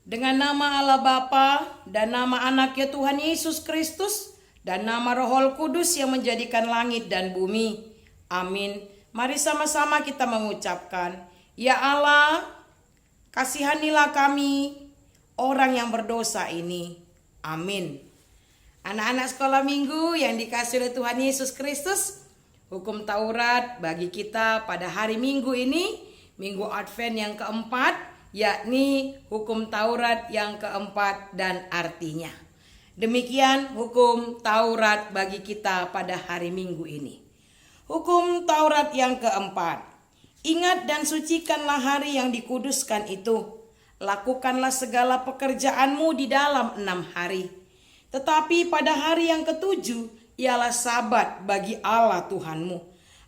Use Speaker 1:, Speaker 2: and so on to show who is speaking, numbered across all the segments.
Speaker 1: Dengan nama Allah Bapa dan nama Anaknya Tuhan Yesus Kristus dan nama Roh Kudus yang menjadikan langit dan bumi. Amin. Mari sama-sama kita mengucapkan, Ya Allah, kasihanilah kami orang yang berdosa ini. Amin. Anak-anak sekolah minggu yang dikasihi oleh Tuhan Yesus Kristus, hukum Taurat bagi kita pada hari Minggu ini, Minggu Advent yang keempat, yakni hukum Taurat yang keempat dan artinya. Demikian hukum Taurat bagi kita pada hari Minggu ini. Hukum Taurat yang keempat. Ingat dan sucikanlah hari yang dikuduskan itu. Lakukanlah segala pekerjaanmu di dalam 6 hari. Tetapi pada hari yang ketujuh ialah sabat bagi Allah Tuhanmu.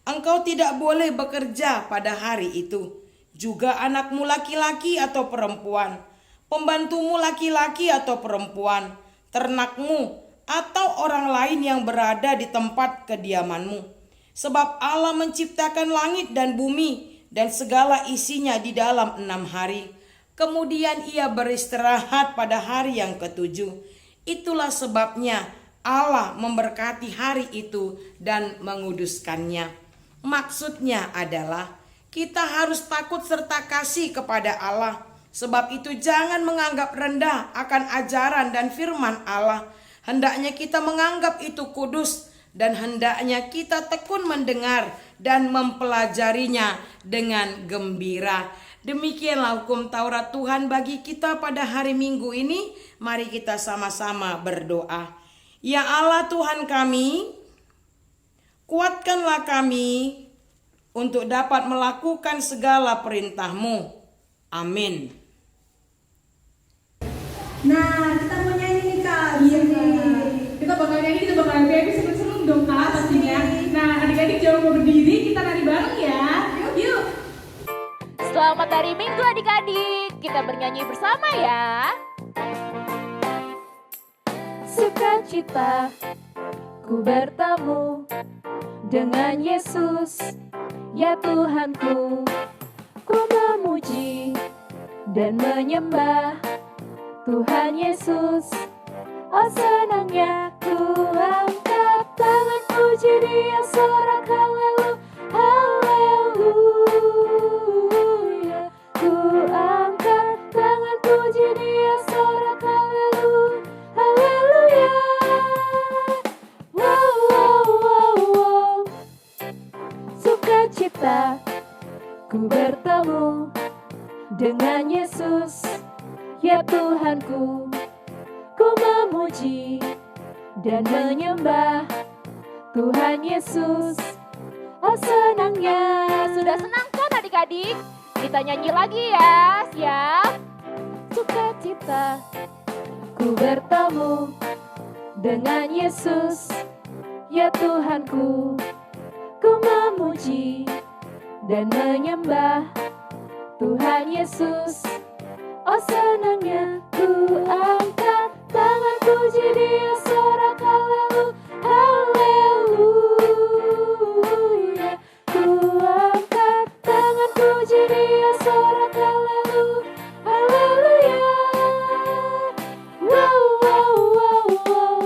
Speaker 1: Engkau tidak boleh bekerja pada hari itu. Juga anakmu laki-laki atau perempuan, pembantumu laki-laki atau perempuan, ternakmu atau orang lain yang berada di tempat kediamanmu. Sebab Allah menciptakan langit dan bumi dan segala isinya di dalam 6 hari. Kemudian ia beristirahat pada hari yang ketujuh. Itulah sebabnya Allah memberkati hari itu dan menguduskannya. Maksudnya adalah kita harus takut serta kasih kepada Allah. Sebab itu jangan menganggap rendah akan ajaran dan firman Allah. Hendaknya kita menganggap itu kudus dan hendaknya kita tekun mendengar dan mempelajarinya dengan gembira. Demikianlah hukum Taurat Tuhan bagi kita pada hari Minggu ini. Mari kita sama-sama berdoa. Ya Allah Tuhan kami, kuatkanlah kami untuk dapat melakukan segala perintah-Mu. Amin.
Speaker 2: Nah, kita mau nyanyi nih Kak.
Speaker 3: Iya Kak. Kita bakal nyanyi, kita bakal happy, seneng-seneng dong Kak pastinya. Nah, adik-adik jangan mau berdiri, kita nari bareng ya. Yuk.
Speaker 4: Selamat hari Minggu adik-adik, kita bernyanyi bersama ya. Sukacita ku bertemu dengan Yesus, ya Tuhanku. Ku memuji dan menyembah Tuhan Yesus. Oh senangnya ku angkat tangan puji Dia, sorak haleluya, haleluya. Ku angkat tangan puji Dia, sorak haleluya, haleluya. Wow, wow, wow, wow. Sukacita ku bertemu dengan Yesus, ya Tuhanku. Ku memuji dan menyembah Tuhan Yesus. Oh senangnya. Sudah senang kan adik-adik? Kita nyanyi lagi ya, siap? Sukacita ku bertemu dengan Yesus, ya Tuhanku. Ku memuji dan menyembah Tuhan Yesus. Oh senangnya ku angkat tangan puji Dia, sorak haleluya, haleluya. Ku angkat tangan puji Dia, sorak haleluya, haleluya. Wow, wow, wow, wow.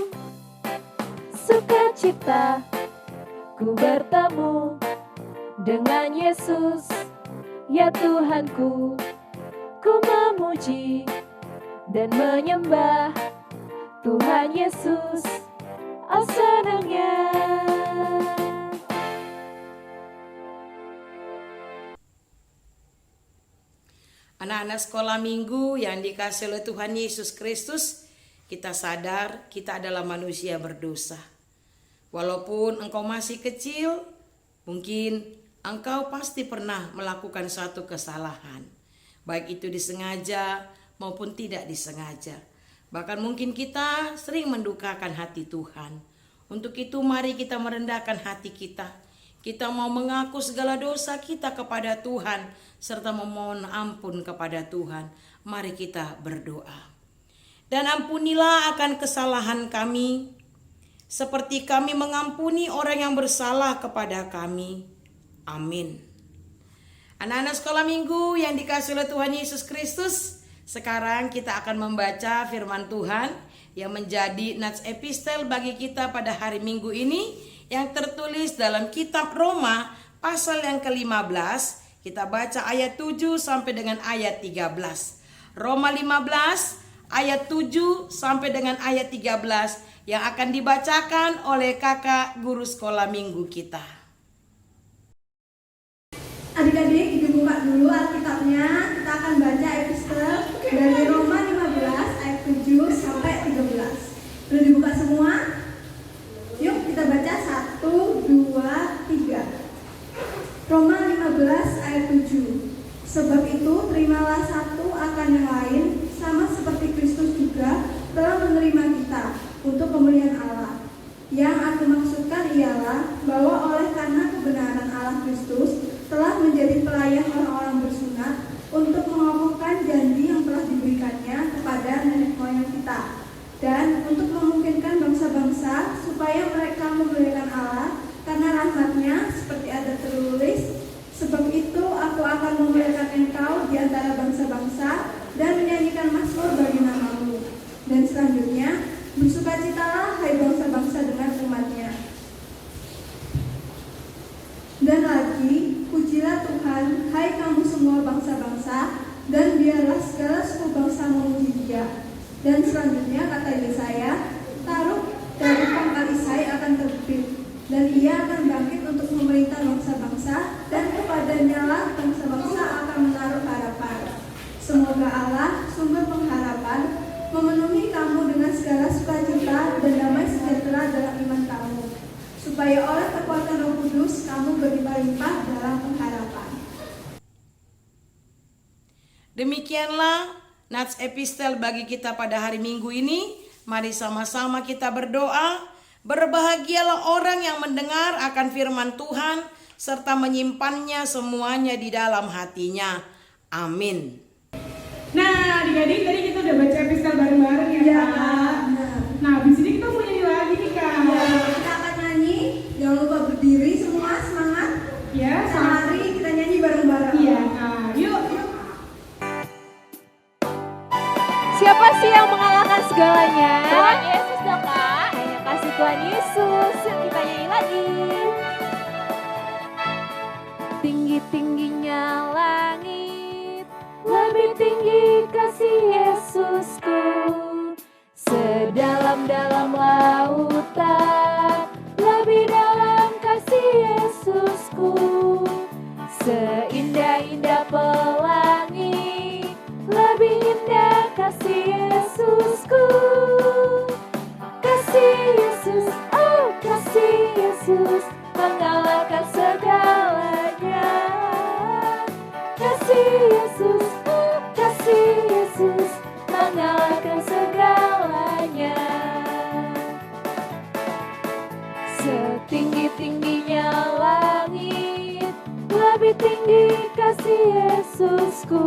Speaker 4: Sukacita ku bertemu dengan Yesus, ya Tuhanku. Ku memuji dan menyembah Tuhan Yesus. Oh senangnya.
Speaker 1: Anak-anak sekolah minggu yang dikasihi oleh Tuhan Yesus Kristus, kita sadar kita adalah manusia berdosa. Walaupun engkau masih kecil, mungkin engkau pasti pernah melakukan suatu kesalahan. Baik itu disengaja maupun tidak disengaja. Bahkan mungkin kita sering mendukakan hati Tuhan. Untuk itu mari kita merendahkan hati kita. Kita mau mengaku segala dosa kita kepada Tuhan, serta memohon ampun kepada Tuhan. Mari kita berdoa. Dan ampunilah akan kesalahan kami, seperti kami mengampuni orang yang bersalah kepada kami. Amin. Anak-anak sekolah minggu yang dikasihi oleh Tuhan Yesus Kristus, Sekarang kita akan membaca firman Tuhan yang menjadi nats epistel bagi kita pada hari Minggu ini, yang tertulis dalam kitab Roma pasal yang ke-15. Kita baca ayat 7 sampai dengan ayat 13. Roma 15 ayat 7 sampai dengan ayat 13 yang akan dibacakan oleh kakak guru sekolah minggu kita.
Speaker 2: Adik-adik dibuka dulu Alkitabnya. Kita akan baca epistel dari Roma 15 ayat 7 sampai 13. Sudah dibuka semua? Yuk kita baca 1, 2, 3. Roma 15 ayat 7. Sebab itu terimalah satu akan yang lain, sama seperti Kristus juga telah menerima kita untuk kemuliaan Allah. Yang aku maksudkan ialah bahwa oleh karena kebenaran Allah Kristus telah menjadi pelayan orang-orang bersunat untuk mengokohkan janji yang telah diberikannya kepada nenek moyang kita, dan untuk memungkinkan bangsa-bangsa supaya mereka memuliakan Allah karena rahmat-Nya, seperti ada tertulis, sebab itu aku akan memuliakan engkau di antara bangsa-bangsa dan menyanyikan mazmur bagi namamu. Dan selanjutnya, bersukacitalah hai bangsa-bangsa dengan umat-Nya. Dan lagi, pujilah Tuhan, hai kamu semua bangsa-bangsa, dan biarlah segala suku bangsa memuji Dia. Dan selanjutnya kata Yesaya, taruh dari pangkal Isai akan terbit, dan Ia akan bangkit untuk memerintah bangsa-bangsa, dan kepadanya lah bangsa-bangsa akan menaruh harapan. Semoga Allah, sumber pengharapan, memenuhi kamu dengan segala sukacita dan damai sejahtera dalam iman kamu, supaya oleh kekuatan Roh Kudus kamu berlimpah-limpah dalam pengharapan.
Speaker 1: Demikianlah nats epistel bagi kita pada hari Minggu ini. Mari sama-sama kita berdoa. Berbahagialah orang yang mendengar akan firman Tuhan serta menyimpannya semuanya di dalam hatinya. Amin.
Speaker 3: Nah, adik-adik tadi kita udah baca epistel bareng-bareng ya,
Speaker 2: Ya,
Speaker 3: Kak.
Speaker 2: benar.
Speaker 3: Nah, abis ini kita mau nyanyi lagi nih, Kak.
Speaker 2: Ya, kita akan nyanyi. Jangan lupa berdiri semua, semangat.
Speaker 3: Ya,
Speaker 2: Mari kita nyanyi bareng-bareng.
Speaker 3: Iya, Kak. Yuk.
Speaker 4: Siapa sih yang mengalahkan segalanya? Tuhan Yesus dong Kak. Hanya kasih Tuhan Yesus. Yuk kita nyanyi lagi. Tinggi-tingginya langit, lebih tinggi kasih Yesusku. Sedalam-dalam lautan, lebih dalam kasih Yesusku. Seindah-indah pelangi, lebih indah kasih Yesusku. Kasih Yesus, oh kasih Yesus, mengalahkan segalanya. Kasih Yesus, oh kasih Yesus, mengalahkan segalanya. Setinggi-tingginya langit, lebih tinggi kasih Yesusku.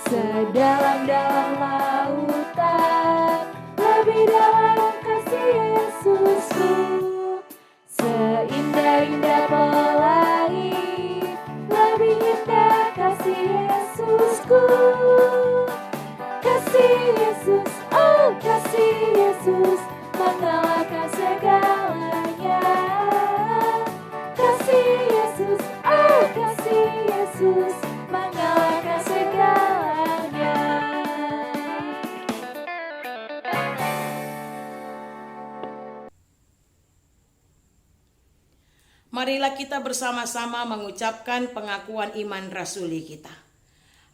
Speaker 4: Sedalam-dalam lautan, lebih dalam kasih Yesusku. Seindah-indah pelangi, lebih indah kasih Yesusku. Kasih Yesus, oh kasih Yesus, mengalahkan segalanya. Kasih Yesus, oh kasih Yesus, mengalahkan segalanya.
Speaker 1: Marilah kita bersama-sama mengucapkan pengakuan iman rasuli kita.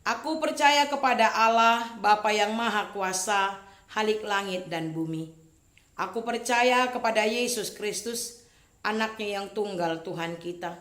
Speaker 1: Aku percaya kepada Allah, Bapa yang Maha Kuasa, Halik langit dan bumi. Aku percaya kepada Yesus Kristus, anaknya yang tunggal Tuhan kita,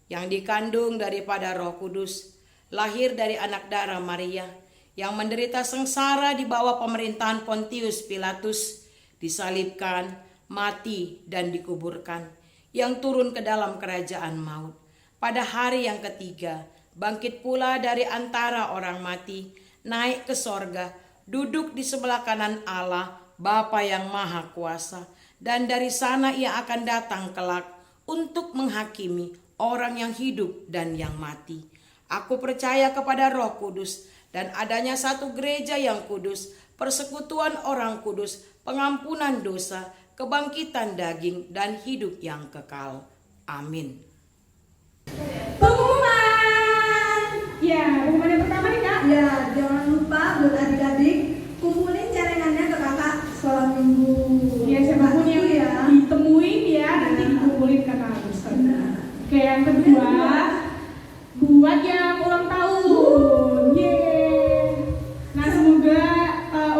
Speaker 1: yang dikandung daripada Roh Kudus, lahir dari anak darah Maria, yang menderita sengsara di bawah pemerintahan Pontius Pilatus, disalibkan, mati dan dikuburkan, yang turun ke dalam kerajaan maut. Pada hari yang ketiga, bangkit pula dari antara orang mati, naik ke sorga, duduk di sebelah kanan Allah, Bapa yang Maha Kuasa, dan dari sana ia akan datang kelak untuk menghakimi orang yang hidup dan yang mati. Aku percaya kepada Roh Kudus, dan adanya satu gereja yang kudus, persekutuan orang kudus, pengampunan dosa, kebangkitan daging, dan hidup yang kekal. Amin.
Speaker 2: Pengumuman.
Speaker 3: Ya, pengumuman yang pertama nih Kak.
Speaker 2: Ya, jangan lupa buat adik-adik kumpulin celengannya ke kakak sekolah minggu.
Speaker 3: Ya, siapapun yang
Speaker 2: ya.
Speaker 3: ditemuin ya, nanti dikumpulin Kakak Agus. Oke, yang kedua, buat yang ulang tahun. Yeay. Nah, semoga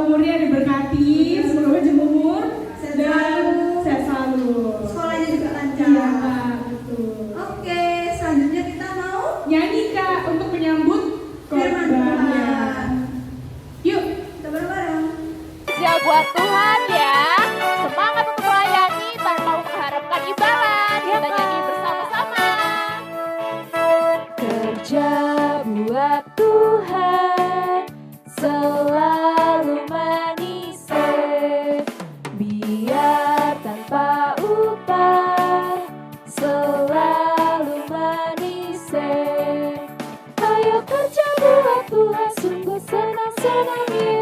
Speaker 3: umurnya diberkati, semoga panjang umur
Speaker 2: Sehat
Speaker 3: dan
Speaker 2: selalu.
Speaker 3: sehat selalu.
Speaker 2: Sekolahnya juga lancar.
Speaker 3: Iya, Kak, betul.
Speaker 2: Oke, selanjutnya kita mau
Speaker 3: Nyanyi Kak untuk menyambut
Speaker 2: firman
Speaker 3: korban.
Speaker 2: Tuhan.
Speaker 3: Yuk.
Speaker 2: Kita bareng-bareng.
Speaker 4: Kerja buat Tuhan ya. Semangat untuk melayani tanpa mengharapkan imbalan. Kita nyanyi bersama-sama. Kerja buat Tuhan selalu manise, biar tanpa upah selalu manise. Ayo kerja buat Tuhan, sungguh senang-senangnya.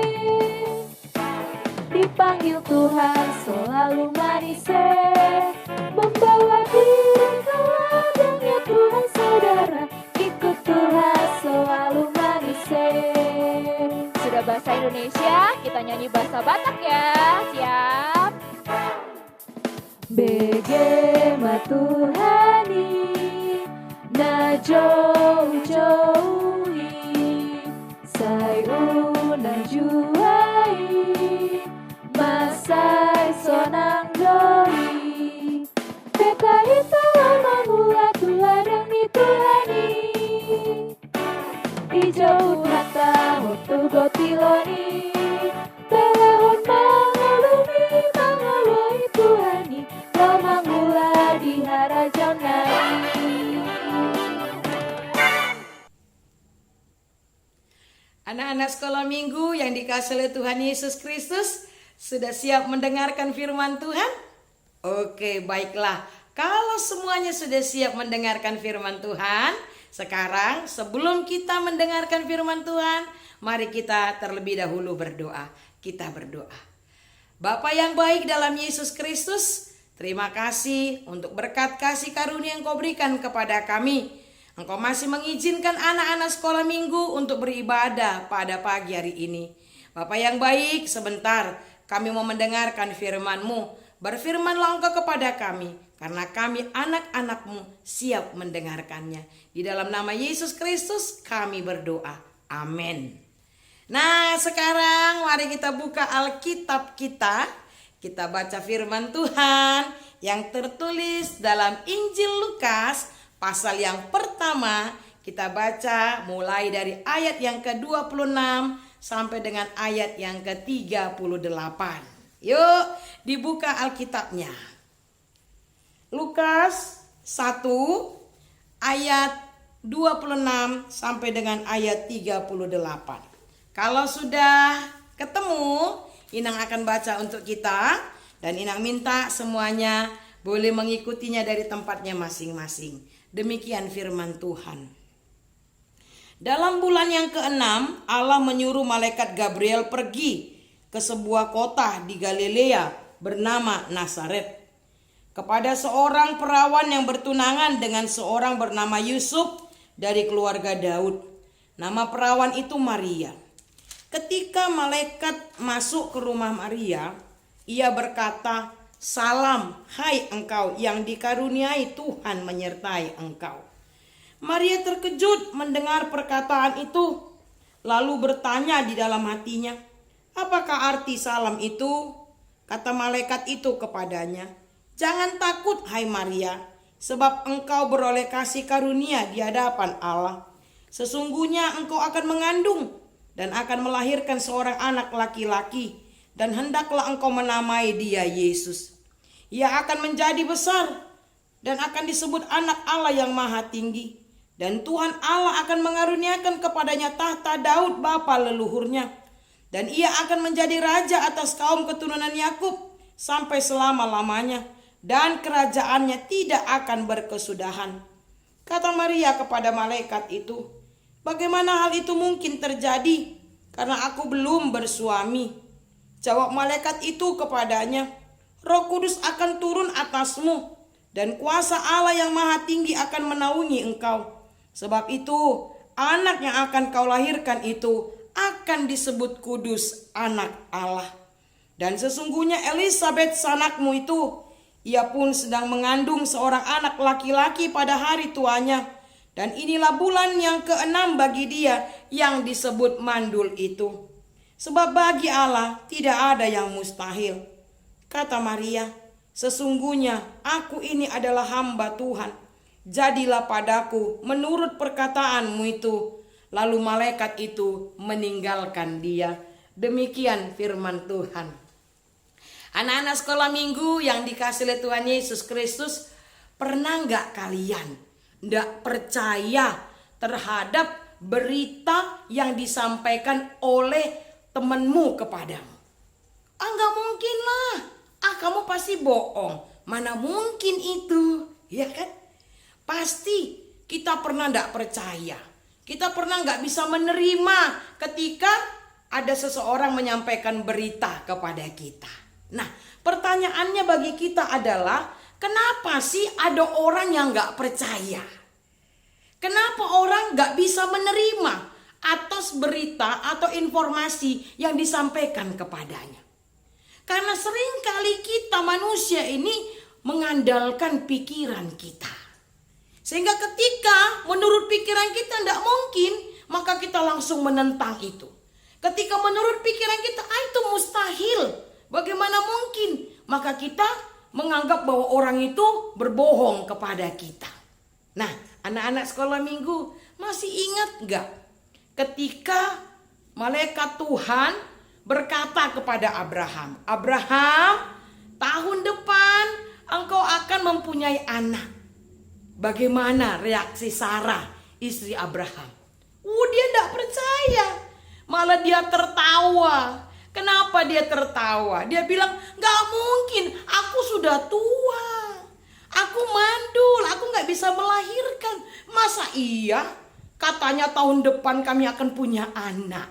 Speaker 4: Dipanggil Tuhan selalu manise, membawa diri ke ladangnya Tuhan saudara. Ikut Tuhan selalu manise. Sudah bahasa Indonesia, kita nyanyi bahasa Batak ya. Siap? Bagaimana Tuhani na jauh-jauhi sayuna juai masai sonang doi beta itu mangula tuladang di Tuhani di jauhan tahu tu gotiloni belehon mangalumi mangaloi Tuhani lo mangula di harajonai.
Speaker 1: Anak-anak sekolah minggu yang dikasihi oleh Tuhan Yesus Kristus, sudah siap mendengarkan firman Tuhan? Oke, baiklah. Kalau semuanya sudah siap mendengarkan firman Tuhan, sekarang sebelum kita mendengarkan firman Tuhan, mari kita terlebih dahulu berdoa. Kita berdoa. Bapa yang baik dalam Yesus Kristus, terima kasih untuk berkat kasih karunia yang Kau berikan kepada kami. Engkau masih mengizinkan anak-anak sekolah minggu untuk beribadah pada pagi hari ini. Bapa yang baik, sebentar kami mau mendengarkan firman-Mu. Berfirmanlah Engkau kepada kami, karena kami anak-anak-Mu siap mendengarkannya. Di dalam nama Yesus Kristus kami berdoa. Amin. Nah, sekarang mari kita buka Alkitab kita. Kita baca firman Tuhan yang tertulis dalam Injil Lukas pasal yang pertama. Kita baca mulai dari ayat yang ke-26 sampai dengan ayat yang ke-38. Yuk, dibuka Alkitabnya. Lukas 1 ayat 26 sampai dengan ayat 38. Kalau sudah ketemu, Inang akan baca untuk kita, dan Inang minta semuanya boleh mengikutinya dari tempatnya masing-masing. Demikian firman Tuhan. Dalam bulan yang ke-6, Allah menyuruh malaikat Gabriel pergi ke sebuah kota di Galilea bernama Nazaret, kepada seorang perawan yang bertunangan dengan seorang bernama Yusuf dari keluarga Daud. Nama perawan itu Maria. Ketika malaikat masuk ke rumah Maria, ia berkata, "Salam, hai engkau yang dikaruniai Tuhan menyertai engkau." Maria terkejut mendengar perkataan itu, lalu bertanya di dalam hatinya, "Apakah arti salam itu?" Kata malaikat itu kepadanya, "Jangan takut, hai Maria, sebab engkau beroleh kasih karunia di hadapan Allah. Sesungguhnya engkau akan mengandung dan akan melahirkan seorang anak laki-laki, dan hendaklah engkau menamai dia Yesus. Ia akan menjadi besar dan akan disebut anak Allah yang maha tinggi. Dan Tuhan Allah akan mengaruniakan kepadanya tahta Daud bapa leluhurnya. Dan ia akan menjadi raja atas kaum keturunan Yakub sampai selama-lamanya. Dan kerajaannya tidak akan berkesudahan." Kata Maria kepada malaikat itu, Bagaimana hal itu mungkin terjadi? Karena aku belum bersuami. Jawab malaikat itu kepadanya, Roh Kudus akan turun atasmu, dan kuasa Allah yang maha tinggi akan menaungi engkau. Sebab itu, anak yang akan kau lahirkan itu akan disebut kudus, anak Allah. Dan sesungguhnya Elisabet sanakmu itu, ia pun sedang mengandung seorang anak laki-laki pada hari tuanya. Dan inilah bulan yang ke-6 bagi dia yang disebut mandul itu. Sebab bagi Allah tidak ada yang mustahil. Kata Maria, sesungguhnya aku ini adalah hamba Tuhan. Jadilah padaku menurut perkataanmu itu. Lalu malaikat itu meninggalkan dia. Demikian firman Tuhan. Anak-anak sekolah minggu yang dikasih oleh Tuhan Yesus Kristus, pernah nggak kalian nggak percaya terhadap berita yang disampaikan oleh temanmu kepadamu? Nggak mungkin lah. Kamu pasti bohong. Mana mungkin itu, ya kan? Pasti kita pernah nggak percaya. Kita pernah nggak bisa menerima ketika ada seseorang menyampaikan berita kepada kita. Nah, pertanyaannya bagi kita adalah, kenapa sih ada orang yang nggak percaya? Kenapa orang nggak bisa menerima atas berita atau informasi yang disampaikan kepadanya? Karena seringkali kita manusia ini mengandalkan pikiran kita. Sehingga ketika menurut pikiran kita tidak mungkin, maka kita langsung menentang itu. Ketika menurut pikiran kita, itu mustahil, bagaimana mungkin? Maka kita menganggap bahwa orang itu berbohong kepada kita. Nah, anak-anak sekolah minggu, masih ingat gak ketika malaikat Tuhan berkata kepada Abraham, Abraham, tahun depan engkau akan mempunyai anak. Bagaimana reaksi Sarah, istri Abraham? Dia tidak percaya, malah dia tertawa. Kenapa dia tertawa? Dia bilang, gak mungkin, aku sudah tua, aku mandul, aku gak bisa melahirkan. Masa iya? Katanya tahun depan kami akan punya anak.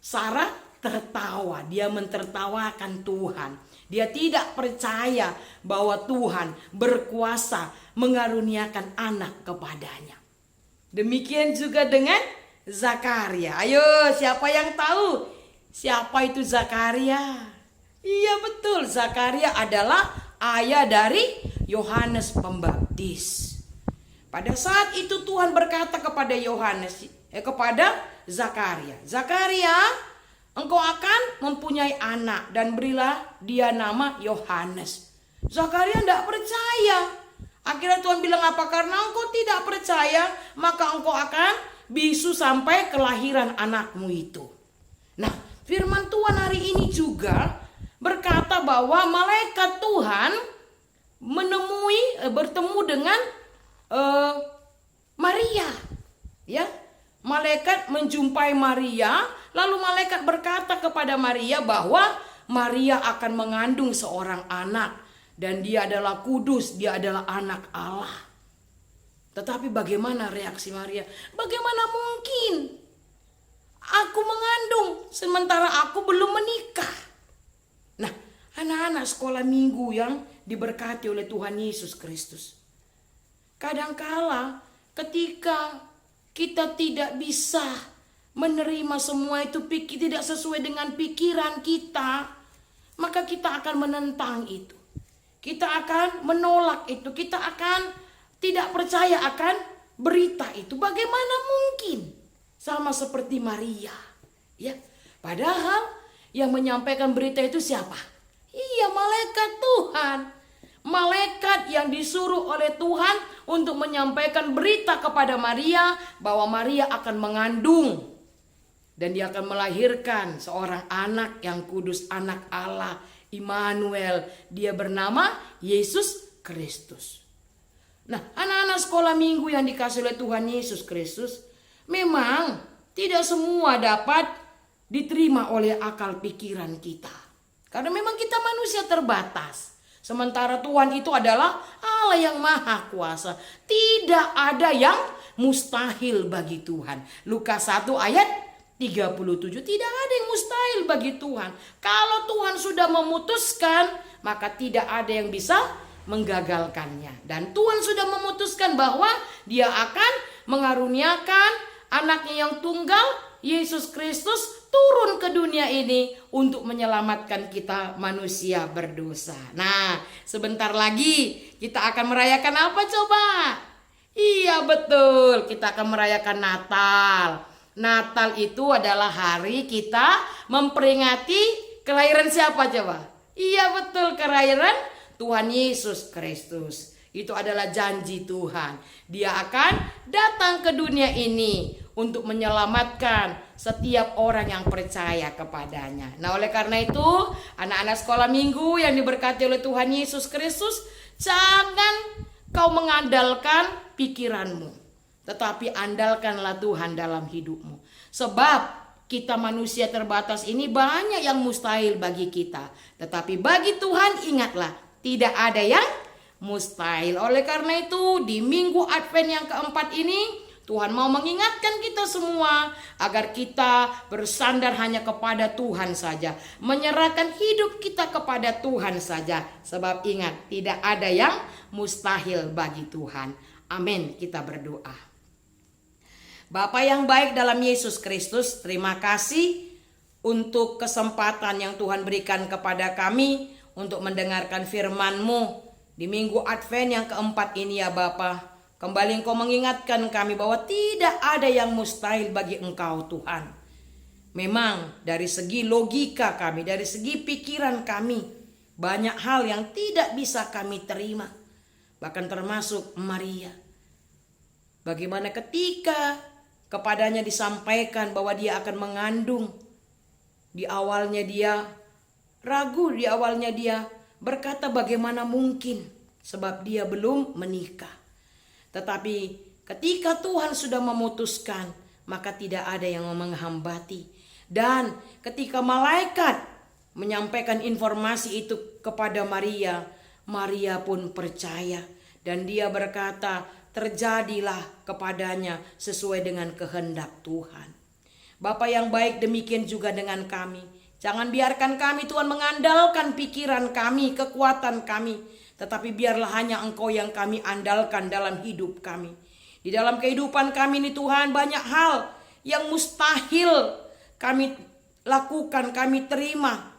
Speaker 1: Sarah tertawa, dia mentertawakan Tuhan. Dia tidak percaya bahwa Tuhan berkuasa mengaruniakan anak kepadanya. Demikian juga dengan Zakaria. Ayo, siapa yang tahu siapa itu Zakaria? Iya betul, Zakaria adalah ayah dari Yohanes Pembaptis. Pada saat itu Tuhan berkata kepada kepada Zakaria, Zakaria, engkau akan mempunyai anak dan berilah dia nama Yohanes. Zakaria tidak percaya. Akhirnya Tuhan bilang apa? Karena engkau tidak percaya, maka engkau akan bisu sampai kelahiran anakmu itu. Nah, firman Tuhan hari ini juga berkata bahwa malaikat Tuhan bertemu dengan Maria. Ya, malaikat menjumpai Maria, lalu malaikat berkata kepada Maria bahwa Maria akan mengandung seorang anak dan dia adalah kudus, dia adalah anak Allah. Tetapi bagaimana reaksi Maria? Bagaimana mungkin aku mengandung sementara aku belum menikah? Nah, anak-anak sekolah minggu yang diberkati oleh Tuhan Yesus Kristus, kadangkala ketika kita tidak bisa menerima semua itu, tidak sesuai dengan pikiran kita, maka kita akan menentang itu. Kita akan menolak itu. Kita akan tidak percaya akan berita itu. Bagaimana mungkin? Sama seperti Maria. Ya, padahal yang menyampaikan berita itu siapa? Iya, malaikat Tuhan. Malaikat yang disuruh oleh Tuhan untuk menyampaikan berita kepada Maria bahwa Maria akan mengandung dan dia akan melahirkan seorang anak yang kudus, anak Allah, Immanuel. Dia bernama Yesus Kristus. Nah, anak-anak sekolah minggu yang dikasih oleh Tuhan Yesus Kristus, memang tidak semua dapat diterima oleh akal pikiran kita. Karena memang kita manusia terbatas. Sementara Tuhan itu adalah Allah yang maha kuasa. Tidak ada yang mustahil bagi Tuhan. Lukas 1 ayat 37. Tidak ada yang mustahil bagi Tuhan. Kalau Tuhan sudah memutuskan, maka tidak ada yang bisa menggagalkannya. Dan Tuhan sudah memutuskan bahwa Dia akan mengaruniakan anaknya yang tunggal, Yesus Kristus, turun ke dunia ini untuk menyelamatkan kita manusia berdosa. Nah, sebentar lagi kita akan merayakan apa coba? Iya betul, kita akan merayakan Natal. Natal itu adalah hari kita memperingati kelahiran siapa coba? Iya betul, kelahiran Tuhan Yesus Kristus. Itu adalah janji Tuhan. Dia akan datang ke dunia ini untuk menyelamatkan setiap orang yang percaya kepadanya. Nah, oleh karena itu, anak-anak sekolah minggu yang diberkati oleh Tuhan Yesus Kristus, jangan kau mengandalkan pikiranmu, tetapi andalkanlah Tuhan dalam hidupmu. Sebab kita manusia terbatas ini banyak yang mustahil bagi kita. Tetapi bagi Tuhan ingatlah, tidak ada yang mustahil. Oleh karena itu di minggu Advent yang keempat ini, Tuhan mau mengingatkan kita semua agar kita bersandar hanya kepada Tuhan saja, menyerahkan hidup kita kepada Tuhan saja. Sebab ingat, tidak ada yang mustahil bagi Tuhan. Amin. Kita berdoa. Bapa yang baik dalam Yesus Kristus, terima kasih untuk kesempatan yang Tuhan berikan kepada kami untuk mendengarkan firman-Mu di minggu Advent yang keempat ini ya Bapa. Kembali Engkau mengingatkan kami bahwa tidak ada yang mustahil bagi Engkau Tuhan. Memang dari segi logika kami, dari segi pikiran kami, banyak hal yang tidak bisa kami terima. Bahkan termasuk Maria. Bagaimana ketika kepadanya disampaikan bahwa dia akan mengandung. Di awalnya dia ragu, di awalnya dia berkata bagaimana mungkin, sebab dia belum menikah. Tetapi ketika Tuhan sudah memutuskan, maka tidak ada yang menghambati. Dan ketika malaikat menyampaikan informasi itu kepada Maria, Maria pun percaya. Dan dia berkata, terjadilah kepadanya sesuai dengan kehendak Tuhan. Bapa yang baik, demikian juga dengan kami. Jangan biarkan kami Tuhan mengandalkan pikiran kami, kekuatan kami. Tetapi biarlah hanya Engkau yang kami andalkan dalam hidup kami. Di dalam kehidupan kami ini Tuhan, banyak hal yang mustahil kami lakukan, kami terima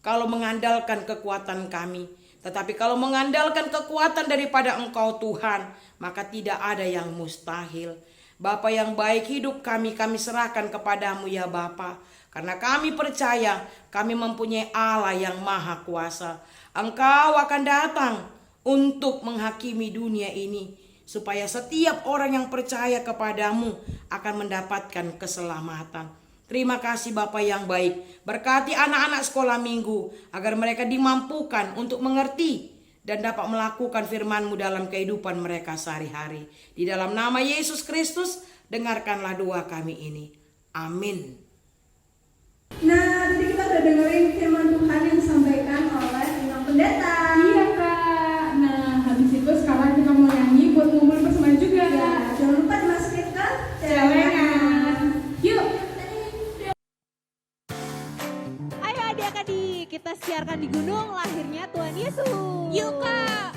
Speaker 1: kalau mengandalkan kekuatan kami. Tetapi kalau mengandalkan kekuatan daripada Engkau Tuhan, maka tidak ada yang mustahil. Bapa yang baik, hidup kami serahkan kepadamu ya Bapa. Karena kami percaya kami mempunyai Allah yang maha kuasa. Engkau akan datang untuk menghakimi dunia ini, supaya setiap orang yang percaya kepadamu akan mendapatkan keselamatan. Terima kasih Bapa yang baik. Berkati anak-anak sekolah minggu agar mereka dimampukan untuk mengerti dan dapat melakukan firman-Mu dalam kehidupan mereka sehari-hari. Di dalam nama Yesus Kristus, dengarkanlah doa kami ini. Amin.
Speaker 2: Nah, tadi kita udah dengerin firman Tuhan yang disampaikan oleh Inang Pendeta.
Speaker 3: Iya Kak. Nah, habis itu sekarang kita mau nyanyi buat ngomongin persembahan juga.
Speaker 2: Ya, jangan lupa dimasukin ke
Speaker 3: Celengan. Yuk.
Speaker 4: Ayo adik-adik, kita siarkan di gunung lahirnya Tuhan Yesus.
Speaker 5: Yuk Kak.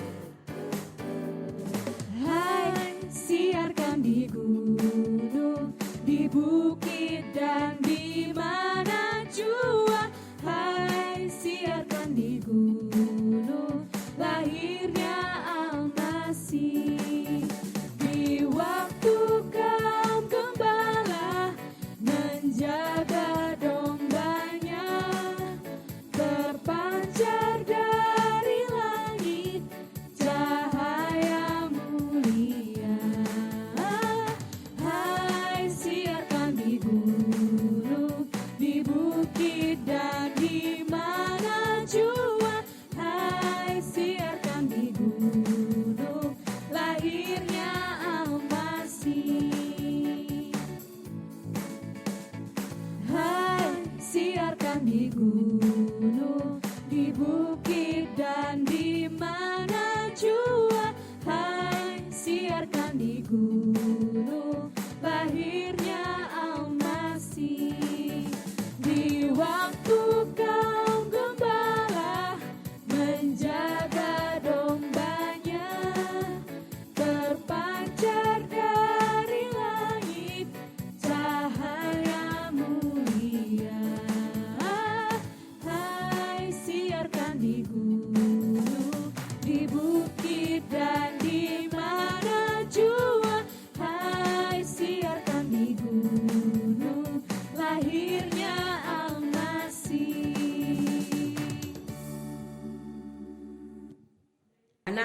Speaker 4: Hai, siarkan di gunung, di bukit dan di mana jua. Hai, siarkan di gunung lahirnya Al-Masih. Di waktu kaum gembala menjaga dombanya, terpancar dari langit cahaya mulia. Hai, siarkan di gunung, di bukit dan di mana jua. Hai, siarkan di gunung lahirnya Al-Masih. Hai, siarkan di gunung, di bukit dan di mana jua. Hai, siarkan di gunung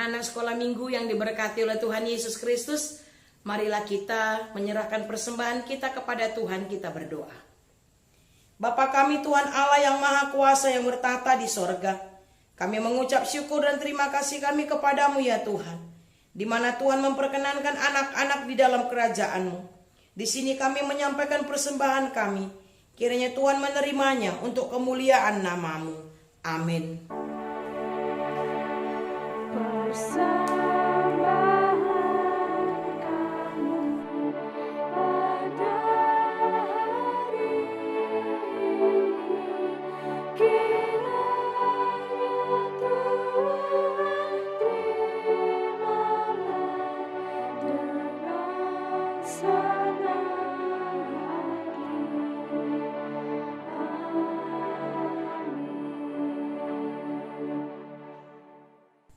Speaker 1: anak-anak sekolah minggu yang diberkati oleh Tuhan Yesus Kristus, marilah kita menyerahkan persembahan kita kepada Tuhan, kita berdoa. Bapa kami Tuhan Allah yang Maha Kuasa yang bertata di sorga, kami mengucap syukur dan terima kasih kami kepadamu ya Tuhan, di mana Tuhan memperkenankan anak-anak di dalam kerajaan-Mu. Di sini kami menyampaikan persembahan kami, kiranya Tuhan menerimanya untuk kemuliaan nama-Mu. Amin.
Speaker 4: Persembahan kami pada hari ini, kiranya Tuhan terimalah dengan senang hati.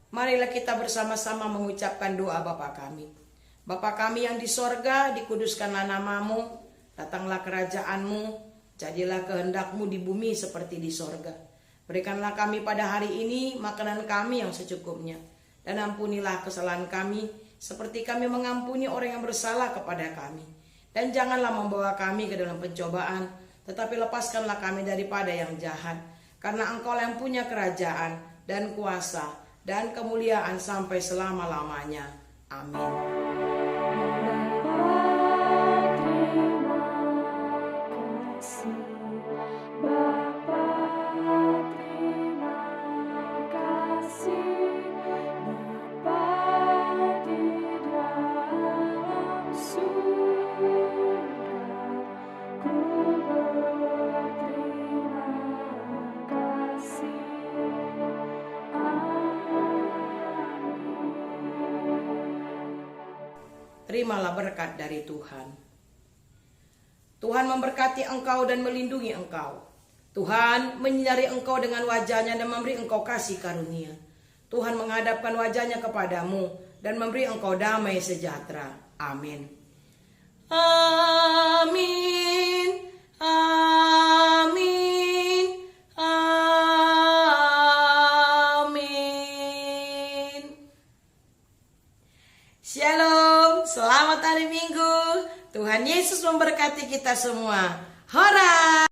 Speaker 1: Marilah kita bersama-sama mengucapkan doa Bapa kami. Bapa kami yang di sorga, dikuduskanlah nama-Mu, datanglah kerajaan-Mu, jadilah kehendak-Mu di bumi seperti di sorga. Berikanlah kami pada hari ini makanan kami yang secukupnya, dan ampunilah kesalahan kami, seperti kami mengampuni orang yang bersalah kepada kami. Dan janganlah membawa kami ke dalam pencobaan, tetapi lepaskanlah kami daripada yang jahat, karena Engkau yang punya kerajaan dan kuasa dan kemuliaan sampai selama-lamanya. Amin. Terimalah berkat dari Tuhan. Tuhan memberkati engkau dan melindungi engkau. Tuhan menyinari engkau dengan wajahnya dan memberi engkau kasih karunia. Tuhan menghadapkan wajahnya kepadamu dan memberi engkau damai sejahtera. Amin. Amin. Amin. Amin. Shalom, selamat hari Minggu. Tuhan Yesus memberkati kita semua. Hora!